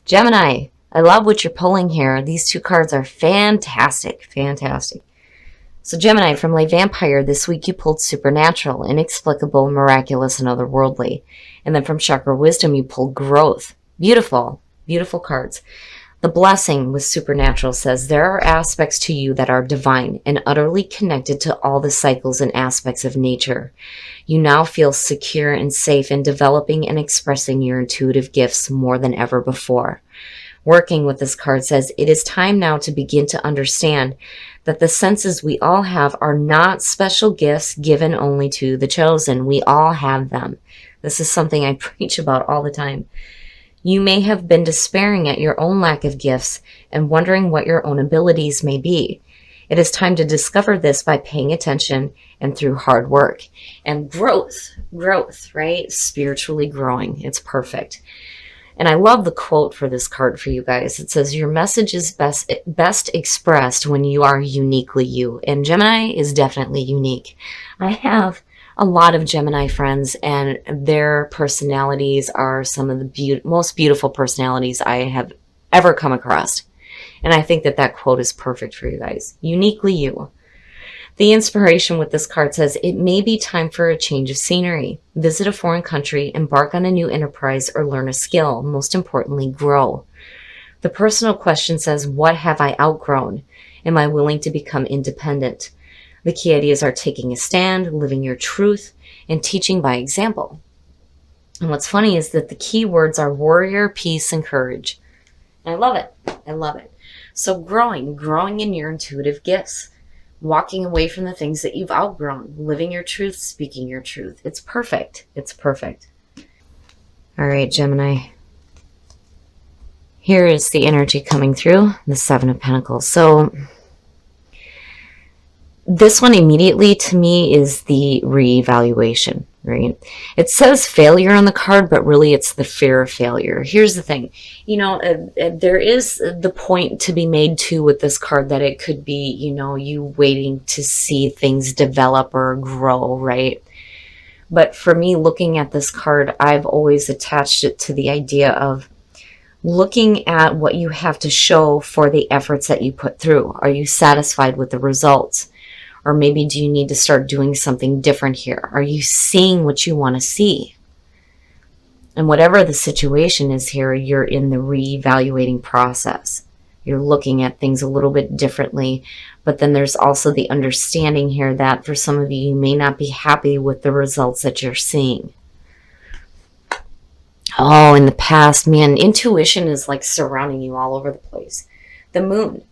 Gemini, I love what you're pulling here. These two cards are fantastic, fantastic. So Gemini, from Lay Vampire, this week you pulled Supernatural, Inexplicable, Miraculous, and Otherworldly. And then from Chakra Wisdom, you pulled Growth. Beautiful, beautiful cards. The Blessing with Supernatural says, there are aspects to you that are divine and utterly connected to all the cycles and aspects of nature. You now feel secure and safe in developing and expressing your intuitive gifts more than ever before. Working with this card says, it is time now to begin to understand that the senses we all have are not special gifts given only to the chosen. We all have them. This is something I preach about all the time. You may have been despairing at your own lack of gifts and wondering what your own abilities may be. It is time to discover this by paying attention and through hard work. And growth, right? Spiritually growing. It's perfect. And I love the quote for this card for you guys. It says, your message is best expressed when you are uniquely you. And Gemini is definitely unique. I have a lot of Gemini friends, and their personalities are some of the most beautiful personalities I have ever come across. And I think that that quote is perfect for you guys. Uniquely you. The inspiration with this card says, it may be time for a change of scenery. Visit a foreign country, embark on a new enterprise, or learn a skill. Most importantly, grow. The personal question says, what have I outgrown? Am I willing to become independent? The key ideas are taking a stand, living your truth, and teaching by example. And what's funny is that the key words are warrior, peace, and courage. And I love it. I love it. So growing in your intuitive gifts, walking away from the things that you've outgrown, living your truth, speaking your truth. It's perfect. It's perfect. All right, Gemini. Here is the energy coming through, the Seven of Pentacles. So this one immediately to me is the reevaluation, right? It says failure on the card, but really it's the fear of failure. Here's the thing. There is the point to be made too with this card that it could be, you waiting to see things develop or grow, right? But for me, looking at this card, I've always attached it to the idea of looking at what you have to show for the efforts that you put through. Are you satisfied with the results? Or maybe do you need to start doing something different here? Are you seeing what you want to see? And whatever the situation is here, you're in the reevaluating process. You're looking at things a little bit differently. But then there's also the understanding here that for some of you, you may not be happy with the results that you're seeing. Oh, in the past, man, intuition is like surrounding you all over the place. The moon.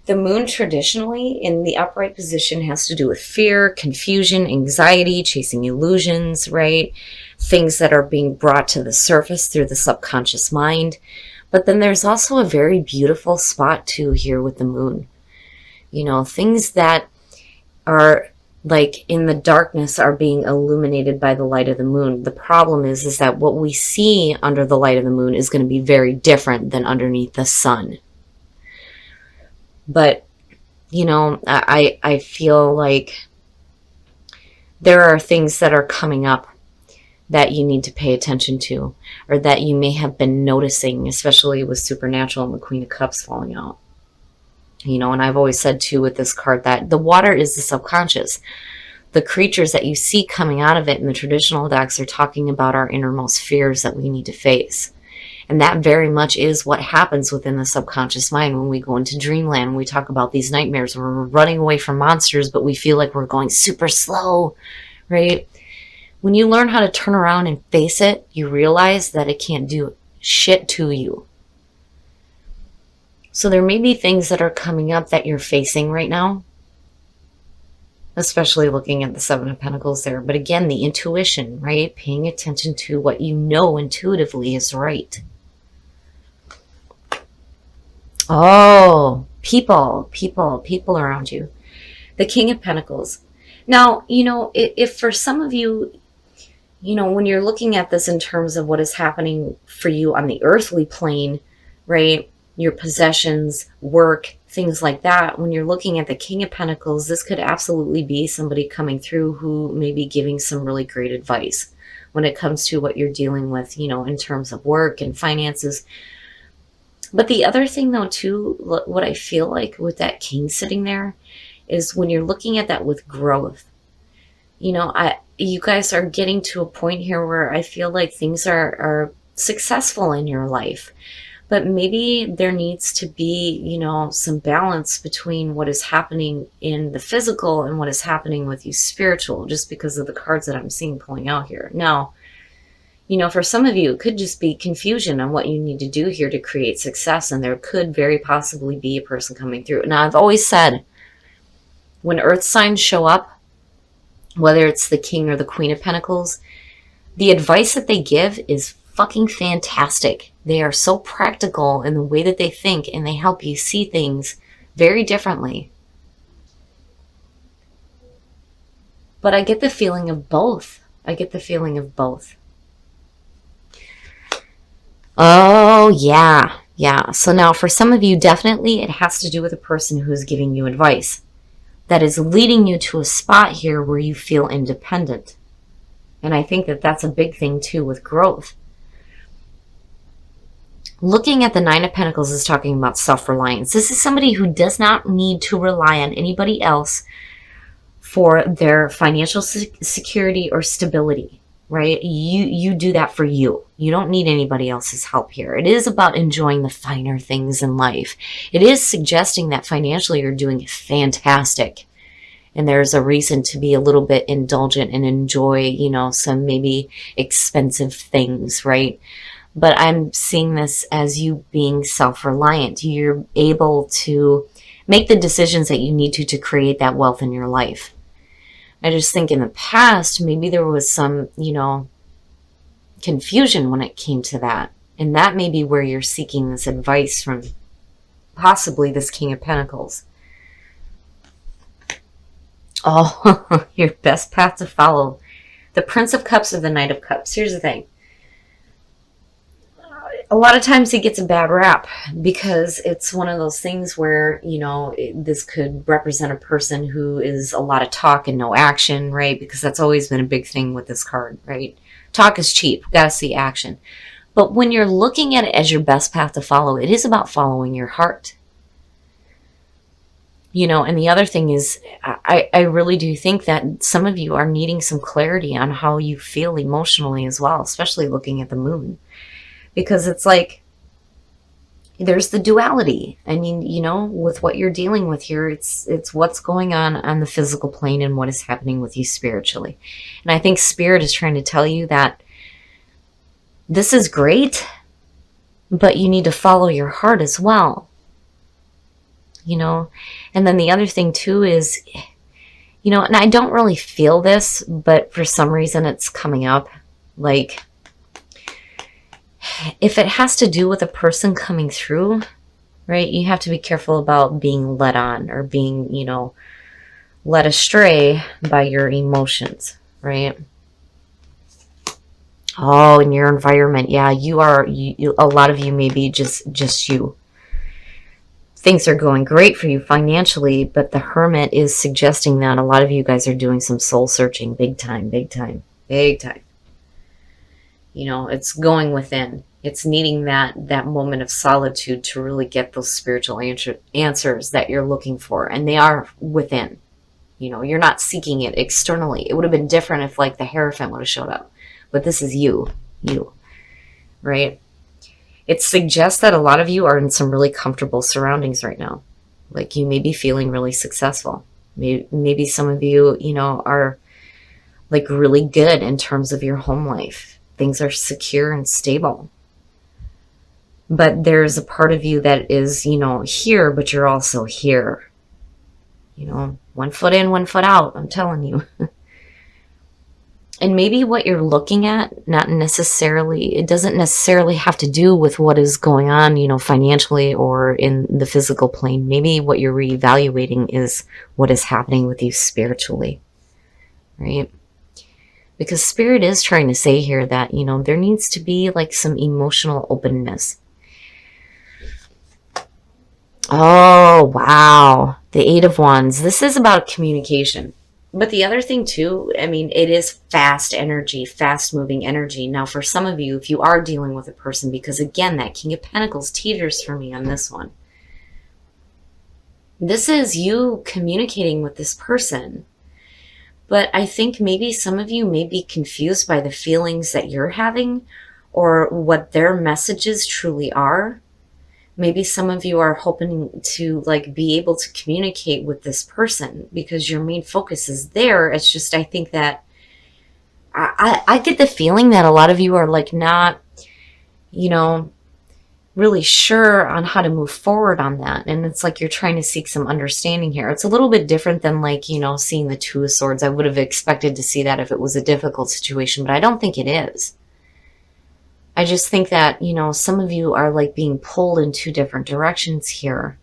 The moon traditionally in the upright position has to do with fear, confusion, anxiety, chasing illusions, right? Things that are being brought to the surface through the subconscious mind. But then there's also a very beautiful spot too here with the moon. Things that are like in the darkness are being illuminated by the light of the moon. The problem is that what we see under the light of the moon is going to be very different than underneath the sun. But, I feel like there are things that are coming up that you need to pay attention to, or that you may have been noticing, especially with Supernatural and the Queen of Cups falling out. And I've always said too with this card that the water is the subconscious. The creatures that you see coming out of it in the traditional decks are talking about our innermost fears that we need to face. And that very much is what happens within the subconscious mind when we go into dreamland. When we talk about these nightmares where we're running away from monsters, but we feel like we're going super slow, right? When you learn how to turn around and face it, you realize that it can't do shit to you. So there may be things that are coming up that you're facing right now, especially looking at the Seven of Pentacles there. But again, the intuition, right? Paying attention to what you know intuitively is right. Oh, people around you. The King of Pentacles. Now, if for some of you, when you're looking at this in terms of what is happening for you on the earthly plane, right? Your possessions, work, things like that. When you're looking at the King of Pentacles, this could absolutely be somebody coming through who may be giving some really great advice when it comes to what you're dealing with, in terms of work and finances. But the other thing though too, what I feel like with that king sitting there is when you're looking at that with growth, you guys are getting to a point here where I feel like things are successful in your life. But maybe there needs to be, some balance between what is happening in the physical and what is happening with you spiritual, just because of the cards that I'm seeing pulling out here. Now, for some of you, it could just be confusion on what you need to do here to create success. And there could very possibly be a person coming through. Now, I've always said, when earth signs show up, whether it's the King or the Queen of Pentacles, the advice that they give is fucking fantastic. They are so practical in the way that they think, and they help you see things very differently. But I get the feeling of both. Oh, yeah. Yeah. So now for some of you, definitely it has to do with a person who's giving you advice that is leading you to a spot here where you feel independent. And I think that that's a big thing too with growth. Looking at the Nine of Pentacles is talking about self-reliance. This is somebody who does not need to rely on anybody else for their financial security or stability, right? You do that for you. You don't need anybody else's help here. It is about enjoying the finer things in life. It is suggesting that financially you're doing fantastic. And there's a reason to be a little bit indulgent and enjoy, some maybe expensive things, right? But I'm seeing this as you being self-reliant. You're able to make the decisions that you need to create that wealth in your life. I just think in the past, maybe there was some, confusion when it came to that. And that may be where you're seeking this advice from possibly this King of Pentacles. Oh, your best path to follow. The Prince of Cups or the Knight of Cups. Here's the thing. A lot of times it gets a bad rap because it's one of those things where, this could represent a person who is a lot of talk and no action, right? Because that's always been a big thing with this card, right? Talk is cheap. Gotta see action. But when you're looking at it as your best path to follow, it is about following your heart. And the other thing is, I really do think that some of you are needing some clarity on how you feel emotionally as well, especially looking at the moon. Because it's like, there's the duality. I mean, with what you're dealing with here, it's what's going on the physical plane and what is happening with you spiritually. And I think Spirit is trying to tell you that this is great, but you need to follow your heart as well. And then the other thing too is, and I don't really feel this, but for some reason it's coming up. Like, if it has to do with a person coming through, right, you have to be careful about being led on or being, led astray by your emotions, right? Oh, in your environment. Yeah, you are, a lot of you may be just you. Things are going great for you financially, but the Hermit is suggesting that a lot of you guys are doing some soul searching big time, big time, big time. It's going within. It's needing that moment of solitude to really get those spiritual answers that you're looking for. And they are within. You're not seeking it externally. It would have been different if like the Hierophant would have showed up. But this is you, right? It suggests that a lot of you are in some really comfortable surroundings right now. Like you may be feeling really successful. Maybe some of you, are like really good in terms of your home life. Things are secure and stable. But there's a part of you that is, here, but you're also here. 1 foot in, 1 foot out, I'm telling you. And maybe what you're looking at, it doesn't necessarily have to do with what is going on, financially or in the physical plane. Maybe what you're reevaluating is what is happening with you spiritually, right? Because Spirit is trying to say here that, there needs to be like some emotional openness. Oh, wow. The Eight of Wands. This is about communication. But the other thing too, I mean, it is fast energy, fast moving energy. Now, for some of you, if you are dealing with a person, because again, that King of Pentacles teeters for me on this one. This is you communicating with this person. But I think maybe some of you may be confused by the feelings that you're having or what their messages truly are. Maybe some of you are hoping to like be able to communicate with this person because your main focus is there. It's just, I think that I get the feeling that a lot of you are like not, you know, really sure on how to move forward on that. And it's like you're trying to seek some understanding here. It's a little bit different than like, you know, seeing the Two of Swords. I would have expected to see that if it was a difficult situation, but I don't think it is. I just think that, you know, some of you are like being pulled in two different directions here.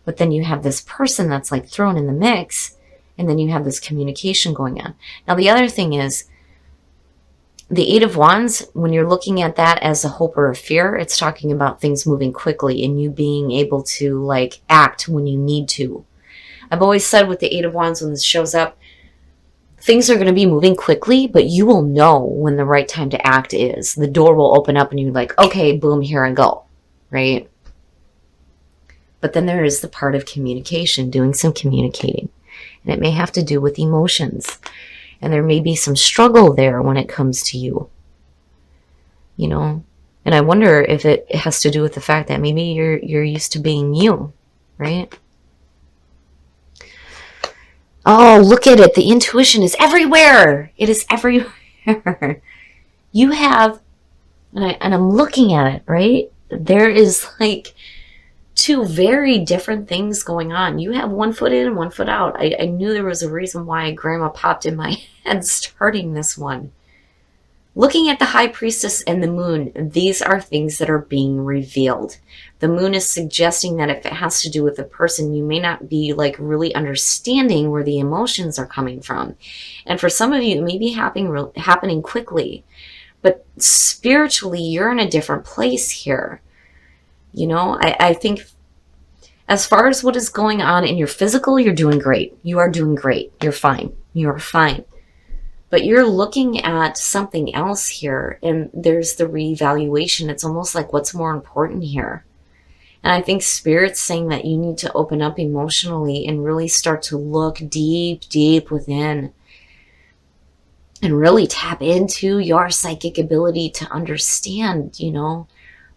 But then you have this person that's like thrown in the mix, and then you have this communication going on. Now, the other thing is, the Eight of Wands, when you're looking at that as a hope or a fear, it's talking about things moving quickly and you being able to like act when you need to. I've always said with the Eight of Wands, when this shows up, things are going to be moving quickly, but you will know when the right time to act is. The door will open up and you're like, okay, boom, here I go, right? But then there is the part of communication, doing some communicating. And it may have to do with emotions. And there may be some struggle there when it comes to you, you know. And I wonder if it has to do with the fact that maybe you're used to being you, right? Oh, look at it. The intuition is everywhere. It is everywhere. You have, and I'm looking at it, right? There is like two very different things going on. You have one foot in and one foot out. I knew there was a reason why Grandma popped in my head starting this one. Looking at the High Priestess and the Moon, these are things that are being revealed. The Moon is suggesting that if it has to do with a person, you may not be like really understanding where the emotions are coming from. And for some of you, it may be happening quickly. But spiritually, you're in a different place here. You know, I think as far as what is going on in your physical, you're doing great. You are doing great. You're fine. You're fine. But you're looking at something else here, and there's the reevaluation. It's almost like what's more important here. And I think Spirit's saying that you need to open up emotionally and really start to look deep, deep within and really tap into your psychic ability to understand, you know,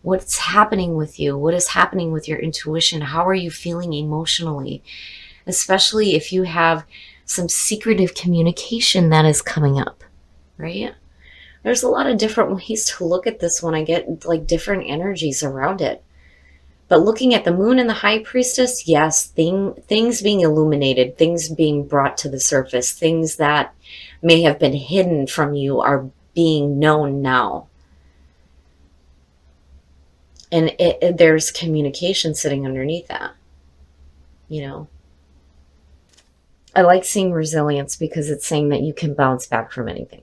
what's happening with you? What is happening with your intuition? How are you feeling emotionally? Especially if you have some secretive communication that is coming up, right? There's a lot of different ways to look at this when I get like different energies around it. But looking at the Moon and the High Priestess, yes, things being illuminated, things being brought to the surface, things that may have been hidden from you are being known now. And there's communication sitting underneath that, you know. I like seeing resilience because it's saying that you can bounce back from anything.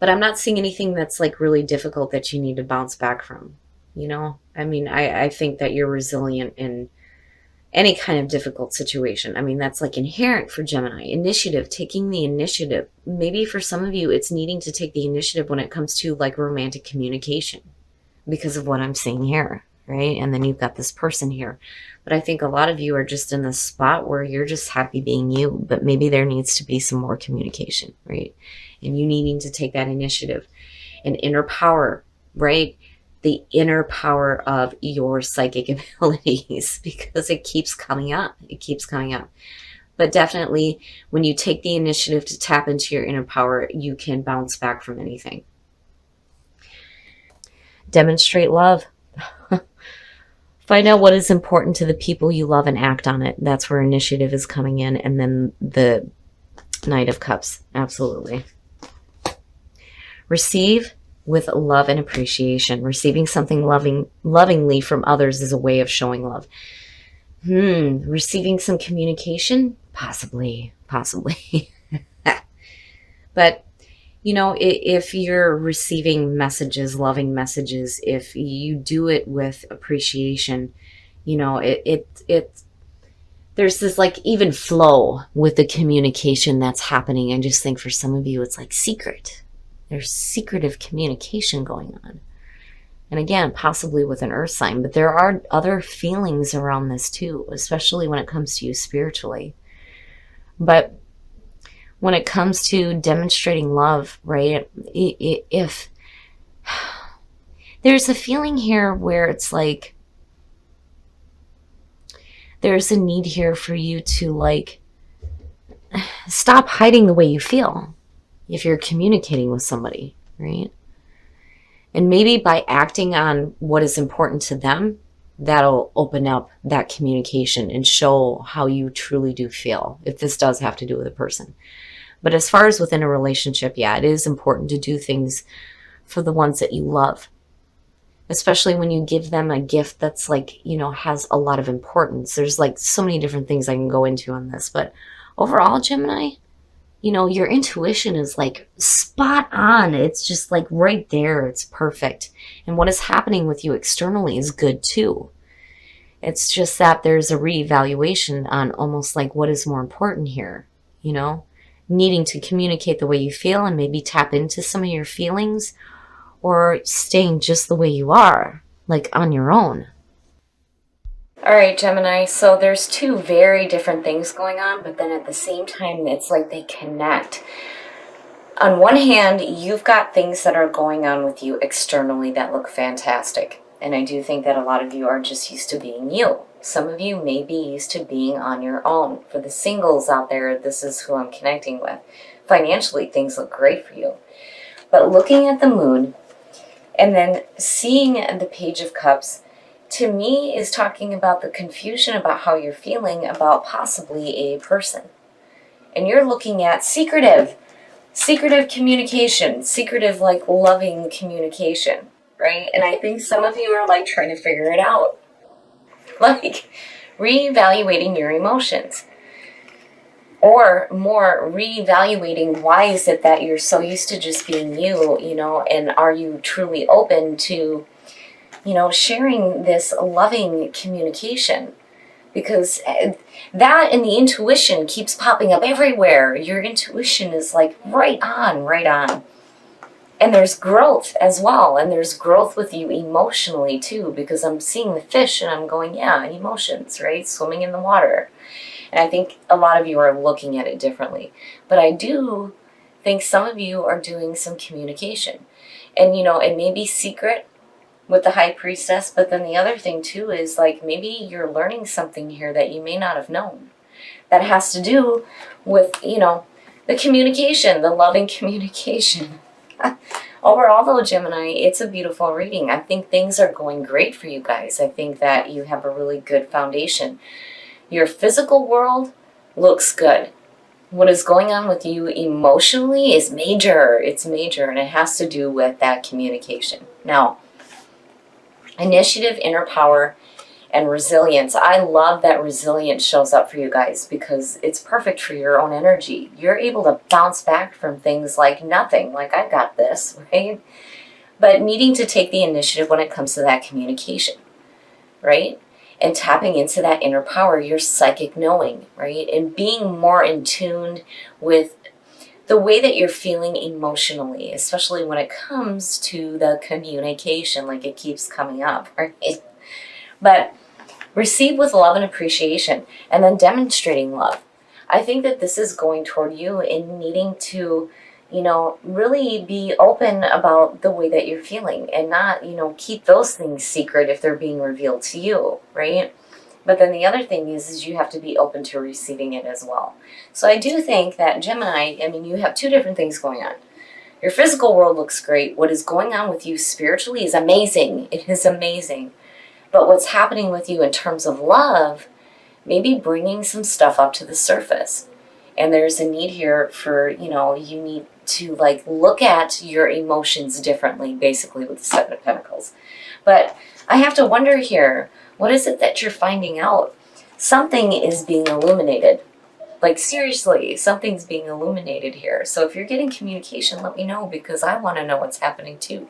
But I'm not seeing anything that's like really difficult that you need to bounce back from, you know. I mean, I think that you're resilient in any kind of difficult situation. I mean, that's like inherent for Gemini. Initiative, taking the initiative. Maybe for some of you, it's needing to take the initiative when it comes to like romantic communication, because of what I'm seeing here, right? And then you've got this person here. But I think a lot of you are just in this spot where you're just happy being you, but maybe there needs to be some more communication, right? And you needing to take that initiative and inner power, right? The inner power of your psychic abilities, because it keeps coming up. It keeps coming up. But definitely when you take the initiative to tap into your inner power, you can bounce back from anything. Demonstrate love. Find out what is important to the people you love and act on it. That's where initiative is coming in. And then the Knight of Cups. Absolutely. Receive with love and appreciation. Receiving something lovingly from others is a way of showing love. Receiving some communication? Possibly. But you know, if you're receiving messages, loving messages, if you do it with appreciation, you know, there's this like even flow with the communication that's happening. I just think for some of you, it's like secret. There's secretive communication going on. And again, possibly with an earth sign, but there are other feelings around this too, especially when it comes to you spiritually. But when it comes to demonstrating love, right? If there's a feeling here where it's like, there's a need here for you to like stop hiding the way you feel if you're communicating with somebody, right? And maybe by acting on what is important to them, that'll open up that communication and show how you truly do feel, if this does have to do with a person. But as far as within a relationship, yeah, it is important to do things for the ones that you love, especially when you give them a gift that's like, you know, has a lot of importance. There's like so many different things I can go into on this, but overall, Gemini, you know, your intuition is like spot on. It's just like right there. It's perfect. And what is happening with you externally is good too. It's just that there's a reevaluation on almost like what is more important here, you know, needing to communicate the way you feel and maybe tap into some of your feelings, or staying just the way you are, like on your own. All right, Gemini, so there's two very different things going on, but then at the same time, it's like they connect. On one hand, you've got things that are going on with you externally that look fantastic. And I do think that a lot of you are just used to being you. Some of you may be used to being on your own. For the singles out there, this is who I'm connecting with. Financially, things look great for you. But looking at the moon and then seeing the Page of Cups, to me, is talking about the confusion about how you're feeling about possibly a person. And you're looking at secretive communication, secretive, like loving communication, right? And I think some of you are like trying to figure it out, like reevaluating your emotions, or more reevaluating why is it that you're so used to just being you, you know, and are you truly open to, you know, sharing this loving communication? Because that and the intuition keeps popping up everywhere. Your intuition is like right on, right on. And there's growth as well. And there's growth with you emotionally too, because I'm seeing the fish and I'm going, yeah, emotions, right? Swimming in the water. And I think a lot of you are looking at it differently. But I do think some of you are doing some communication. And, you know, it may be secret with the High Priestess, but then the other thing too is like maybe you're learning something here that you may not have known. That has to do with, you know, the communication, the loving communication. Overall though, Gemini, it's a beautiful reading. I think things are going great for you guys. I think that you have a really good foundation. Your physical world looks good. What is going on with you emotionally is major. It's major, and it has to do with that communication. Now, initiative, inner power, and resilience. I love that resilience shows up for you guys because it's perfect for your own energy. You're able to bounce back from things like nothing, like I got this, right? But needing to take the initiative when it comes to that communication, right? And tapping into that inner power, your psychic knowing, right? And being more in tune with the way that you're feeling emotionally, especially when it comes to the communication, like it keeps coming up, right? But receive with love and appreciation, and then demonstrating love. I think that this is going toward you in needing to, you know, really be open about the way that you're feeling and not, you know, keep those things secret if they're being revealed to you, right? But then the other thing is you have to be open to receiving it as well. So I do think that Gemini, I mean, you have two different things going on. Your physical world looks great. What is going on with you spiritually is amazing. It is amazing. But what's happening with you in terms of love, maybe bringing some stuff up to the surface. And there's a need here for, you know, you need to like look at your emotions differently, basically with the Seven of Pentacles. But I have to wonder here, what is it that you're finding out? Something is being illuminated. Like seriously, something's being illuminated here. So if you're getting communication, let me know because I want to know what's happening too.